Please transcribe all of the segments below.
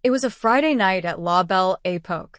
It was a Friday night at La Belle Époque,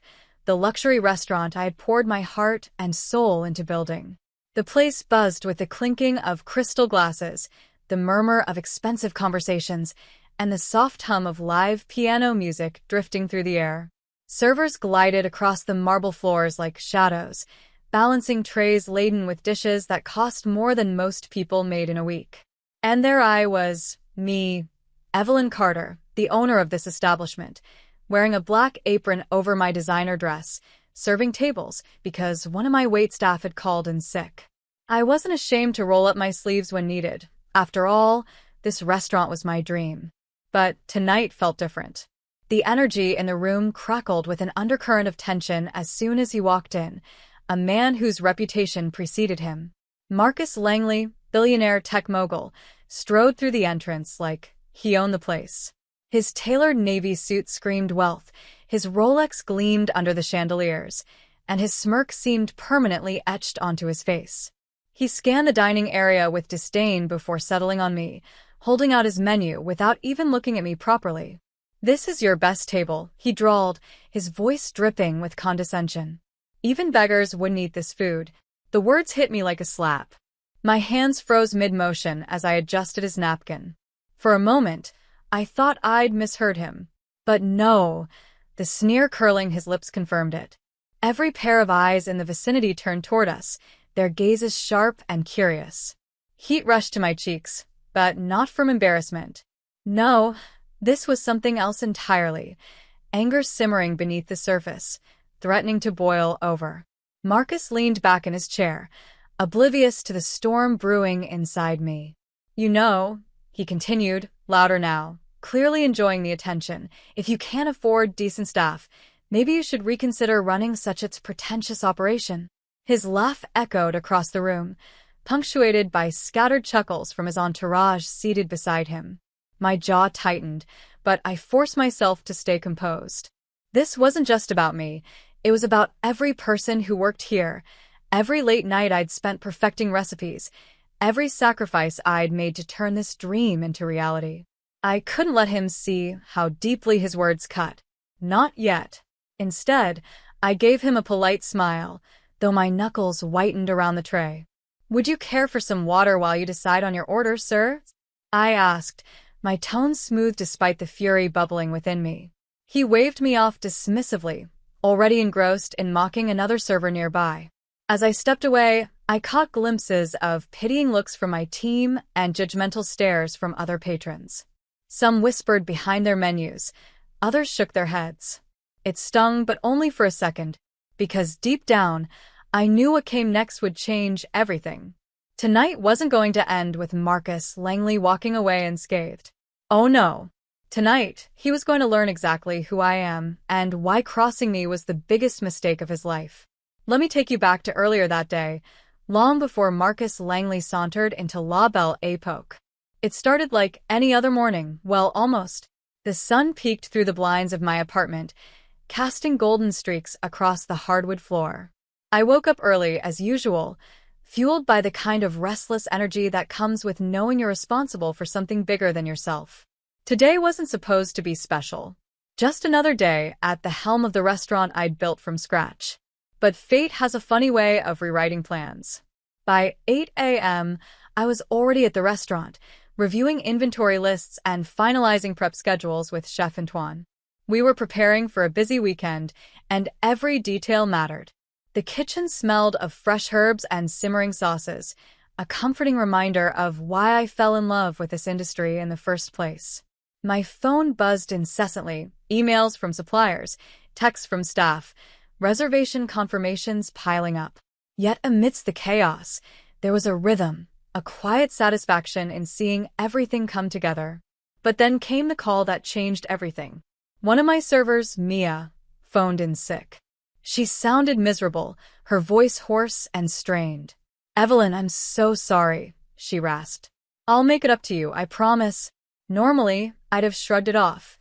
the luxury restaurant I had poured my heart and soul into building. The place buzzed with the clinking of crystal glasses, the murmur of expensive conversations, and the soft hum of live piano music drifting through the air. Servers glided across the marble floors like shadows, balancing trays laden with dishes that cost more than most people made in a week. And there I was, me, Evelyn Carter, the owner of this establishment, wearing a black apron over my designer dress, serving tables because one of my waitstaff had called in sick. I wasn't ashamed to roll up my sleeves when needed. After all, this restaurant was my dream. But tonight felt different. The energy in the room crackled with an undercurrent of tension as soon as he walked in, a man whose reputation preceded him. Marcus Langley, billionaire tech mogul, strode through the entrance like he owned the place. His tailored navy suit screamed wealth, his Rolex gleamed under the chandeliers, and his smirk seemed permanently etched onto his face. He scanned the dining area with disdain before settling on me, holding out his menu without even looking at me properly. "This is your best table," he drawled, his voice dripping with condescension. "Even beggars wouldn't eat this food." The words hit me like a slap. My hands froze mid-motion as I adjusted his napkin. For a moment, I thought I'd misheard him. But no, the sneer curling his lips confirmed it. Every pair of eyes in the vicinity turned toward us, their gazes sharp and curious. Heat rushed to my cheeks, but not from embarrassment. No, this was something else entirely. Anger simmering beneath the surface, threatening to boil over. Marcus leaned back in his chair, oblivious to the storm brewing inside me. "You know," he continued, louder now, clearly enjoying the attention, "if you can't afford decent staff, maybe you should reconsider running such a pretentious operation." His laugh echoed across the room, punctuated by scattered chuckles from his entourage seated beside him. My jaw tightened, but I forced myself to stay composed. This wasn't just about me. It was about every person who worked here, every late night I'd spent perfecting recipes, every sacrifice I'd made to turn this dream into reality. I couldn't let him see how deeply his words cut. Not yet. Instead, I gave him a polite smile, though my knuckles whitened around the tray. "Would you care for some water while you decide on your order, sir?" I asked, my tone smooth despite the fury bubbling within me. He waved me off dismissively, already engrossed in mocking another server nearby. As I stepped away, I caught glimpses of pitying looks from my team and judgmental stares from other patrons. Some whispered behind their menus, others shook their heads. It stung, but only for a second, because deep down, I knew what came next would change everything. Tonight wasn't going to end with Marcus Langley walking away unscathed. Oh no. Tonight, he was going to learn exactly who I am and why crossing me was the biggest mistake of his life. Let me take you back to earlier that day, long before Marcus Langley sauntered into La Belle Époque. It started like any other morning, well, almost. The sun peeked through the blinds of my apartment, casting golden streaks across the hardwood floor. I woke up early, as usual, fueled by the kind of restless energy that comes with knowing you're responsible for something bigger than yourself. Today wasn't supposed to be special. Just another day at the helm of the restaurant I'd built from scratch. But fate has a funny way of rewriting plans. By 8 a.m., I was already at the restaurant, reviewing inventory lists and finalizing prep schedules with Chef Antoine. We were preparing for a busy weekend, and every detail mattered. The kitchen smelled of fresh herbs and simmering sauces, a comforting reminder of why I fell in love with this industry in the first place. My phone buzzed incessantly, emails from suppliers, texts from staff, reservation confirmations piling up. Yet amidst the chaos, there was a rhythm, a quiet satisfaction in seeing everything come together. But then came the call that changed everything. One of my servers, Mia, phoned in sick. She sounded miserable, her voice hoarse and strained. "Evelyn, I'm so sorry," she rasped. "I'll make it up to you, I promise." Normally, I'd have shrugged it off.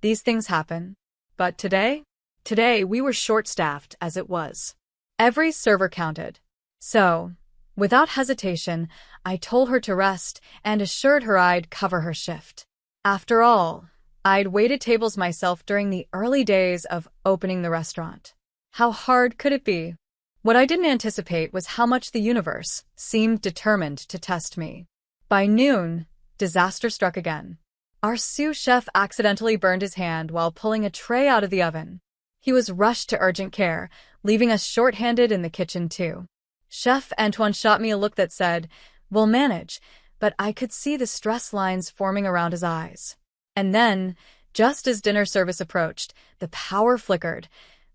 These things happen. But today? Today, we were short-staffed as it was. Every server counted. So, without hesitation, I told her to rest and assured her I'd cover her shift. After all, I'd waited tables myself during the early days of opening the restaurant. How hard could it be? What I didn't anticipate was how much the universe seemed determined to test me. By noon, disaster struck again. Our sous chef accidentally burned his hand while pulling a tray out of the oven. He was rushed to urgent care, leaving us short-handed in the kitchen too. Chef Antoine shot me a look that said, "We'll manage," but I could see the stress lines forming around his eyes. And then, just as dinner service approached, the power flickered.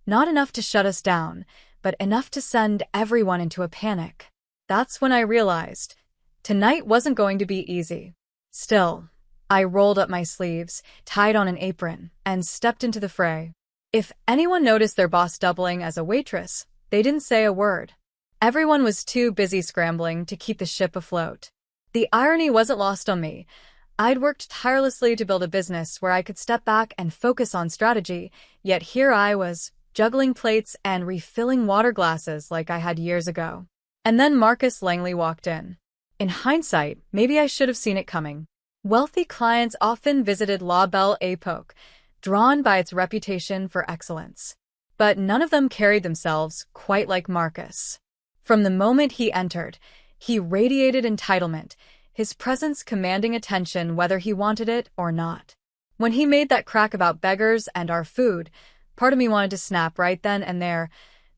Not enough to shut us down, but enough to send everyone into a panic. That's when I realized tonight wasn't going to be easy. Still, I rolled up my sleeves, tied on an apron, and stepped into the fray. If anyone noticed their boss doubling as a waitress, they didn't say a word. Everyone was too busy scrambling to keep the ship afloat. The irony wasn't lost on me. I'd worked tirelessly to build a business where I could step back and focus on strategy, yet here I was, juggling plates and refilling water glasses like I had years ago. And then Marcus Langley walked in. In hindsight, maybe I should have seen it coming. Wealthy clients often visited La Belle Époque, drawn by its reputation for excellence. But none of them carried themselves quite like Marcus. From the moment he entered, he radiated entitlement, his presence commanding attention whether he wanted it or not. When he made that crack about beggars and our food, part of me wanted to snap right then and there,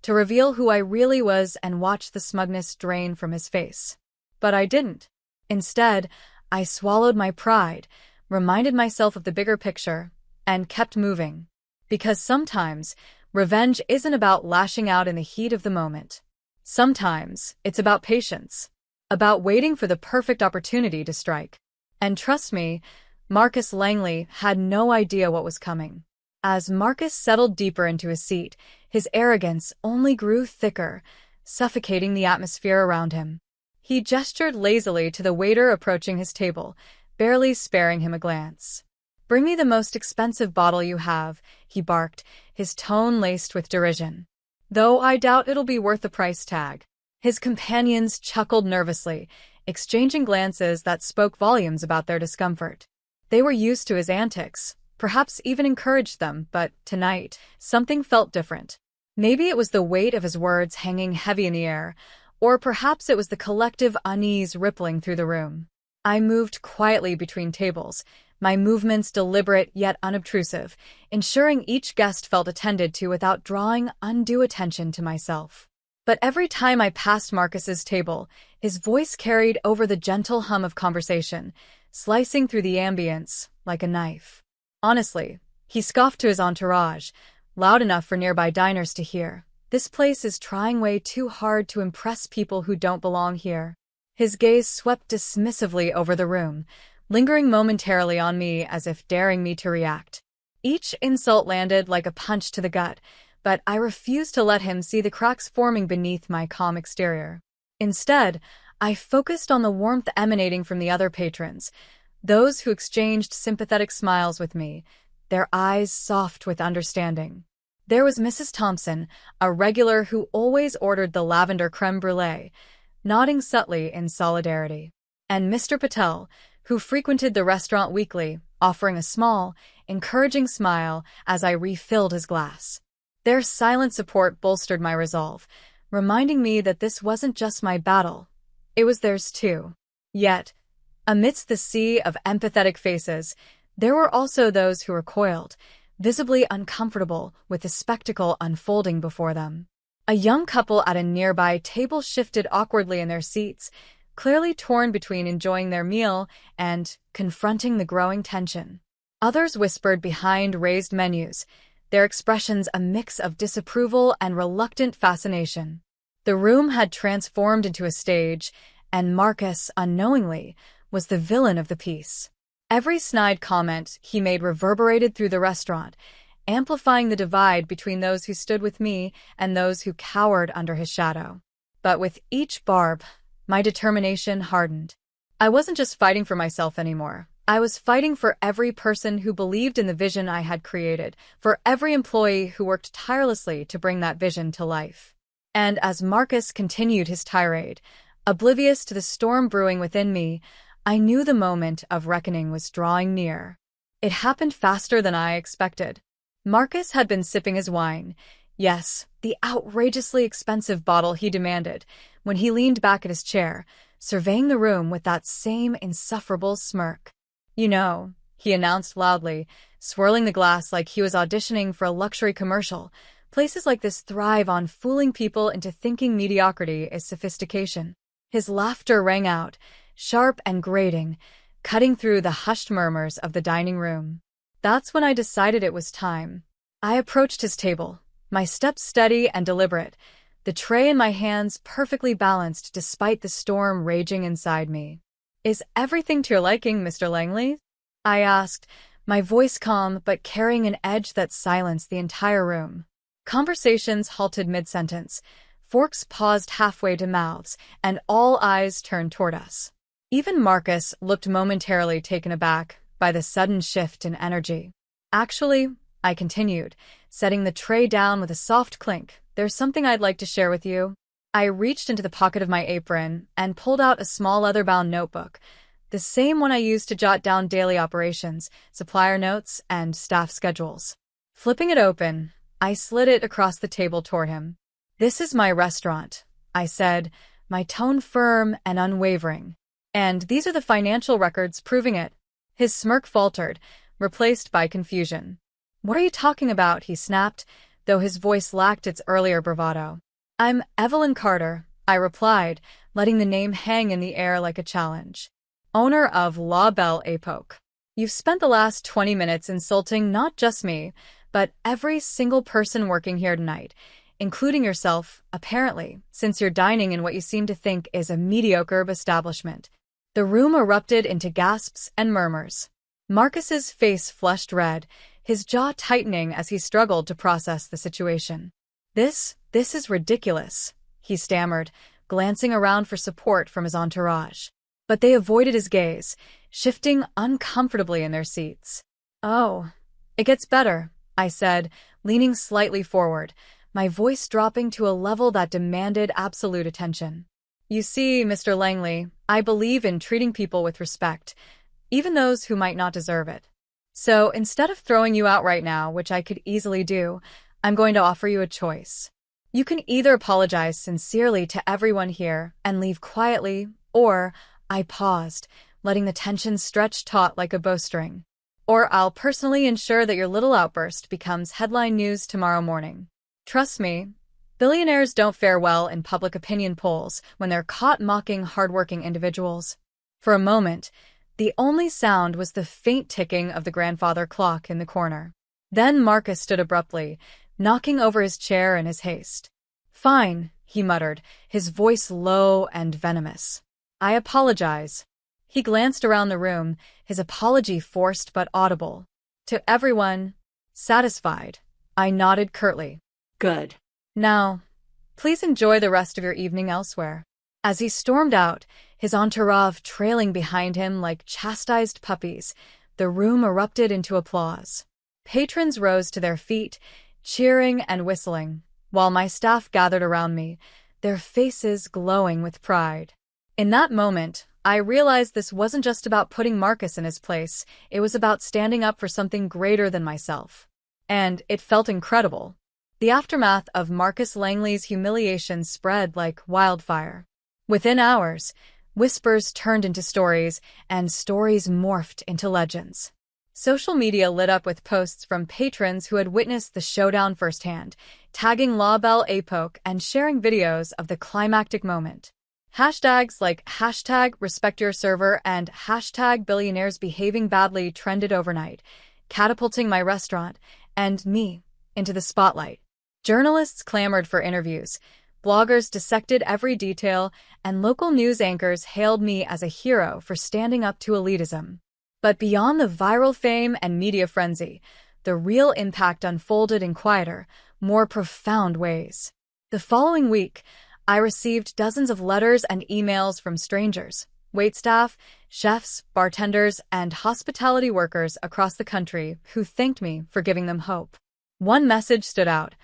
to reveal who I really was and watch the smugness drain from his face. But I didn't. Instead, I swallowed my pride, reminded myself of the bigger picture, and kept moving. Because sometimes, revenge isn't about lashing out in the heat of the moment. Sometimes, it's about patience, about waiting for the perfect opportunity to strike. And trust me, Marcus Langley had no idea what was coming. As Marcus settled deeper into his seat, his arrogance only grew thicker, suffocating the atmosphere around him. He gestured lazily to the waiter approaching his table, barely sparing him a glance. "Bring me the most expensive bottle you have," he barked, his tone laced with derision. "Though I doubt it'll be worth the price tag." His companions chuckled nervously, exchanging glances that spoke volumes about their discomfort. They were used to his antics, perhaps even encouraged them, but tonight, something felt different. Maybe it was the weight of his words hanging heavy in the air, or perhaps it was the collective unease rippling through the room. I moved quietly between tables, my movements deliberate yet unobtrusive, ensuring each guest felt attended to without drawing undue attention to myself. But every time I passed Marcus's table, his voice carried over the gentle hum of conversation, slicing through the ambience like a knife. Honestly, he scoffed to his entourage, loud enough for nearby diners to hear. "This place is trying way too hard to impress people who don't belong here." His gaze swept dismissively over the room, lingering momentarily on me as if daring me to react. Each insult landed like a punch to the gut, but I refused to let him see the cracks forming beneath my calm exterior. Instead, I focused on the warmth emanating from the other patrons, those who exchanged sympathetic smiles with me, their eyes soft with understanding. There was Mrs. Thompson, a regular who always ordered the lavender creme brulee, nodding subtly in solidarity. And Mr. Patel, who frequented the restaurant weekly, offering a small, encouraging smile as I refilled his glass. Their silent support bolstered my resolve, reminding me that this wasn't just my battle, it was theirs too. Yet, amidst the sea of empathetic faces, there were also those who recoiled, visibly uncomfortable with the spectacle unfolding before them. A young couple at a nearby table shifted awkwardly in their seats, clearly torn between enjoying their meal and confronting the growing tension. Others whispered behind raised menus, their expressions a mix of disapproval and reluctant fascination. The room had transformed into a stage, and Marcus, unknowingly, was the villain of the piece. Every snide comment he made reverberated through the restaurant, amplifying the divide between those who stood with me and those who cowered under his shadow. But with each barb, my determination hardened. I wasn't just fighting for myself anymore. I was fighting for every person who believed in the vision I had created, for every employee who worked tirelessly to bring that vision to life. And as Marcus continued his tirade, oblivious to the storm brewing within me, I knew the moment of reckoning was drawing near. It happened faster than I expected. Marcus had been sipping his wine. Yes, the outrageously expensive bottle he demanded, when he leaned back at his chair, surveying the room with that same insufferable smirk. "You know," he announced loudly, swirling the glass like he was auditioning for a luxury commercial, "places like this thrive on fooling people into thinking mediocrity is sophistication." His laughter rang out, sharp and grating, cutting through the hushed murmurs of the dining room. That's when I decided it was time. I approached his table, my steps steady and deliberate, the tray in my hands perfectly balanced despite the storm raging inside me. "Is everything to your liking, Mr. Langley?" I asked, my voice calm but carrying an edge that silenced the entire room. Conversations halted mid-sentence, forks paused halfway to mouths, and all eyes turned toward us. Even Marcus looked momentarily taken aback by the sudden shift in energy. "Actually," I continued, setting the tray down with a soft clink, "there's something I'd like to share with you." I reached into the pocket of my apron and pulled out a small leather-bound notebook, the same one I used to jot down daily operations, supplier notes, and staff schedules. Flipping it open, I slid it across the table toward him. "This is my restaurant," I said, my tone firm and unwavering. "And these are the financial records proving it." His smirk faltered, replaced by confusion. "What are you talking about?" he snapped, though his voice lacked its earlier bravado. "I'm Evelyn Carter," I replied, letting the name hang in the air like a challenge. "Owner of La Belle Époque. You've spent the last 20 minutes insulting not just me, but every single person working here tonight, including yourself, apparently, since you're dining in what you seem to think is a mediocre establishment." The room erupted into gasps and murmurs. Marcus's face flushed red, his jaw tightening as he struggled to process the situation. This is ridiculous," he stammered, glancing around for support from his entourage. But they avoided his gaze, shifting uncomfortably in their seats. "Oh, it gets better," I said, leaning slightly forward, my voice dropping to a level that demanded absolute attention. "You see, Mr. Langley, I believe in treating people with respect, even those who might not deserve it. So instead of throwing you out right now, which I could easily do, I'm going to offer you a choice. You can either apologize sincerely to everyone here and leave quietly, or," I paused, letting the tension stretch taut like a bowstring, "or I'll personally ensure that your little outburst becomes headline news tomorrow morning. Trust me, billionaires don't fare well in public opinion polls when they're caught mocking hardworking individuals." For a moment, the only sound was the faint ticking of the grandfather clock in the corner. Then Marcus stood abruptly, knocking over his chair in his haste. "Fine," he muttered, his voice low and venomous. "I apologize." He glanced around the room, his apology forced but audible. "To everyone, satisfied?" I nodded curtly. "Good. Now, please enjoy the rest of your evening elsewhere." As he stormed out, his entourage trailing behind him like chastised puppies, the room erupted into applause. Patrons rose to their feet, cheering and whistling, while my staff gathered around me, their faces glowing with pride. In that moment, I realized this wasn't just about putting Marcus in his place, it was about standing up for something greater than myself. And it felt incredible. The aftermath of Marcus Langley's humiliation spread like wildfire. Within hours, whispers turned into stories, and stories morphed into legends. Social media lit up with posts from patrons who had witnessed the showdown firsthand, tagging La Belle Époque and sharing videos of the climactic moment. Hashtags like #RespectYourServer and #Billionaires Behaving Badly trended overnight, catapulting my restaurant, and me, into the spotlight. Journalists clamored for interviews, bloggers dissected every detail, and local news anchors hailed me as a hero for standing up to elitism. But beyond the viral fame and media frenzy, the real impact unfolded in quieter, more profound ways. The following week, I received dozens of letters and emails from strangers, waitstaff, chefs, bartenders, and hospitality workers across the country who thanked me for giving them hope. One message stood out.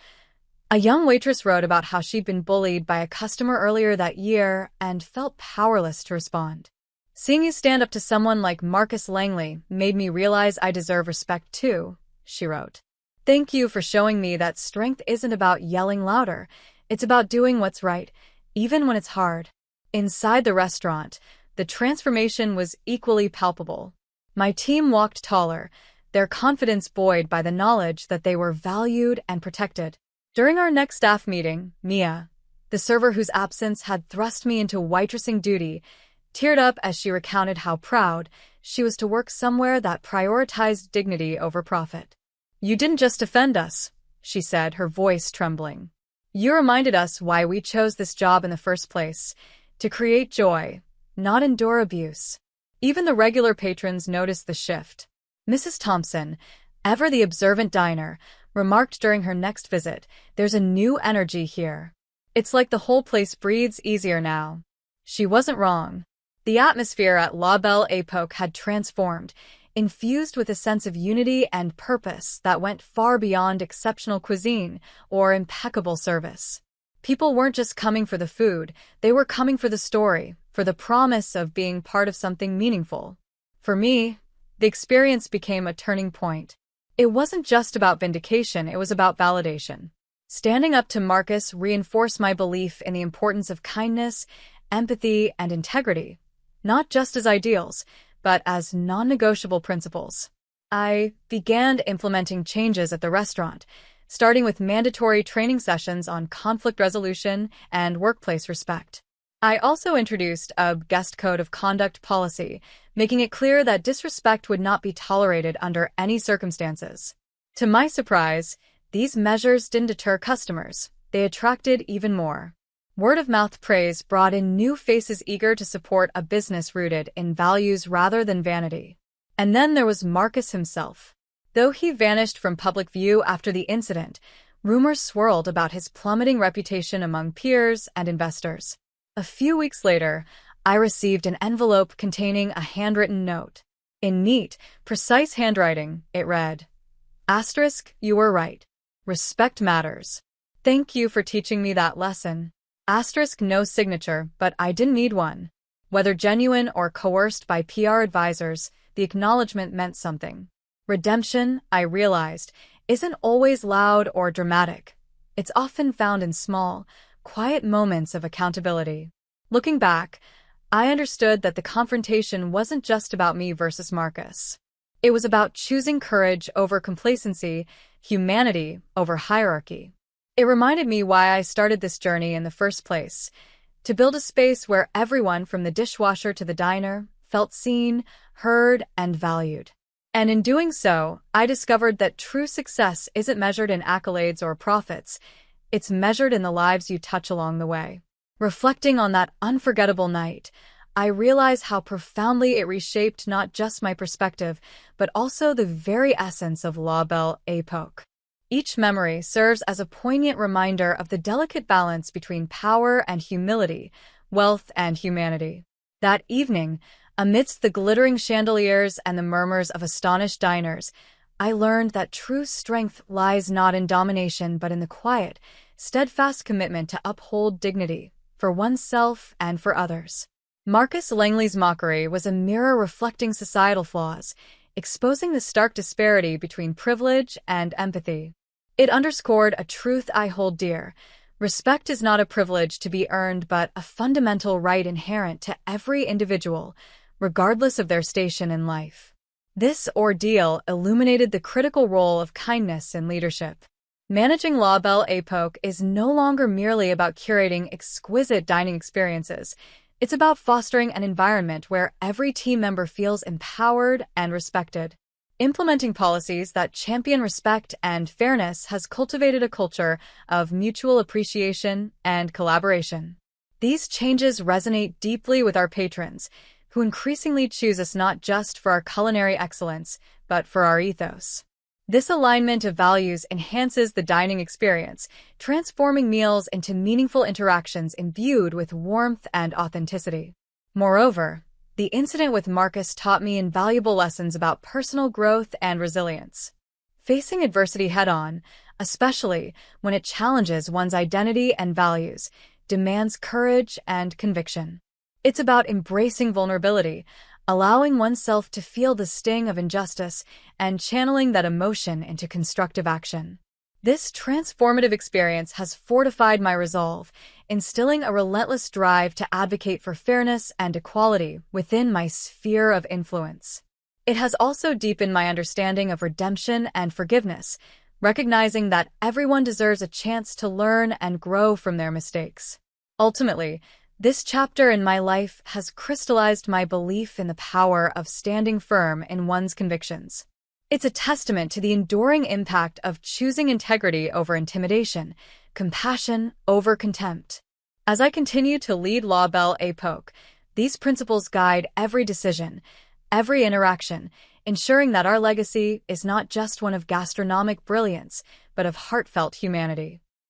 A young waitress wrote about how she'd been bullied by a customer earlier that year and felt powerless to respond. Seeing you stand up to someone like Marcus Langley made me realize I deserve respect too, she wrote. Thank you for showing me that strength isn't about yelling louder. It's about doing what's right, even when it's hard. Inside the restaurant, the transformation was equally palpable. My team walked taller, their confidence buoyed by the knowledge that they were valued and protected. During our next staff meeting, Mia, the server whose absence had thrust me into waitressing duty, teared up as she recounted how proud she was to work somewhere that prioritized dignity over profit. You didn't just offend us, she said, her voice trembling. You reminded us why we chose this job in the first place, to create joy, not endure abuse. Even the regular patrons noticed the shift. Mrs. Thompson, ever the observant diner, remarked during her next visit, there's a new energy here. It's like the whole place breathes easier now. She wasn't wrong. The atmosphere at La Belle Époque had transformed, infused with a sense of unity and purpose that went far beyond exceptional cuisine or impeccable service. People weren't just coming for the food, they were coming for the story, for the promise of being part of something meaningful. For me, the experience became a turning point. It wasn't just about vindication, it was about validation. Standing up to Marcus reinforced my belief in the importance of kindness, empathy, and integrity, not just as ideals, but as non-negotiable principles. I began implementing changes at the restaurant, starting with mandatory training sessions on conflict resolution and workplace respect. I also introduced a guest code of conduct policy, making it clear that disrespect would not be tolerated under any circumstances. To my surprise, these measures didn't deter customers. They attracted even more. Word-of-mouth praise brought in new faces eager to support a business rooted in values rather than vanity. And then there was Marcus himself. Though he vanished from public view after the incident, rumors swirled about his plummeting reputation among peers and investors. A few weeks later, I received an envelope containing a handwritten note. In neat, precise handwriting, it read, "Asterisk, you were right. Respect matters. Thank you for teaching me that lesson." Asterisk, no signature, but I didn't need one. Whether genuine or coerced by PR advisors, the acknowledgement meant something. Redemption, I realized, isn't always loud or dramatic. It's often found in small, quiet moments of accountability. Looking back, I understood that the confrontation wasn't just about me versus Marcus. It was about choosing courage over complacency, humanity over hierarchy. It reminded me why I started this journey in the first place, to build a space where everyone from the dishwasher to the diner felt seen, heard, and valued. And in doing so, I discovered that true success isn't measured in accolades or profits. It's measured in the lives you touch along the way. Reflecting on that unforgettable night, I realized how profoundly it reshaped not just my perspective, but also the very essence of La Belle Époque. Each memory serves as a poignant reminder of the delicate balance between power and humility, wealth and humanity. That evening, amidst the glittering chandeliers and the murmurs of astonished diners, I learned that true strength lies not in domination but in the quiet, steadfast commitment to uphold dignity, for oneself and for others. Marcus Langley's mockery was a mirror reflecting societal flaws, exposing the stark disparity between privilege and empathy. It underscored a truth I hold dear. Respect is not a privilege to be earned but a fundamental right inherent to every individual, regardless of their station in life. This ordeal illuminated the critical role of kindness in leadership. Managing La Belle Époque is no longer merely about curating exquisite dining experiences. It's about fostering an environment where every team member feels empowered and respected. Implementing policies that champion respect and fairness has cultivated a culture of mutual appreciation and collaboration. These changes resonate deeply with our patrons, who increasingly choose us not just for our culinary excellence, but for our ethos. This alignment of values enhances the dining experience, transforming meals into meaningful interactions imbued with warmth and authenticity. Moreover, the incident with Marcus taught me invaluable lessons about personal growth and resilience. Facing adversity head-on, especially when it challenges one's identity and values, demands courage and conviction. It's about embracing vulnerability, allowing oneself to feel the sting of injustice, and channeling that emotion into constructive action. This transformative experience has fortified my resolve, instilling a relentless drive to advocate for fairness and equality within my sphere of influence. It has also deepened my understanding of redemption and forgiveness, recognizing that everyone deserves a chance to learn and grow from their mistakes. Ultimately, this chapter in my life has crystallized my belief in the power of standing firm in one's convictions. It's a testament to the enduring impact of choosing integrity over intimidation, compassion over contempt. As I continue to lead La Belle Époque, these principles guide every decision, every interaction, ensuring that our legacy is not just one of gastronomic brilliance, but of heartfelt humanity.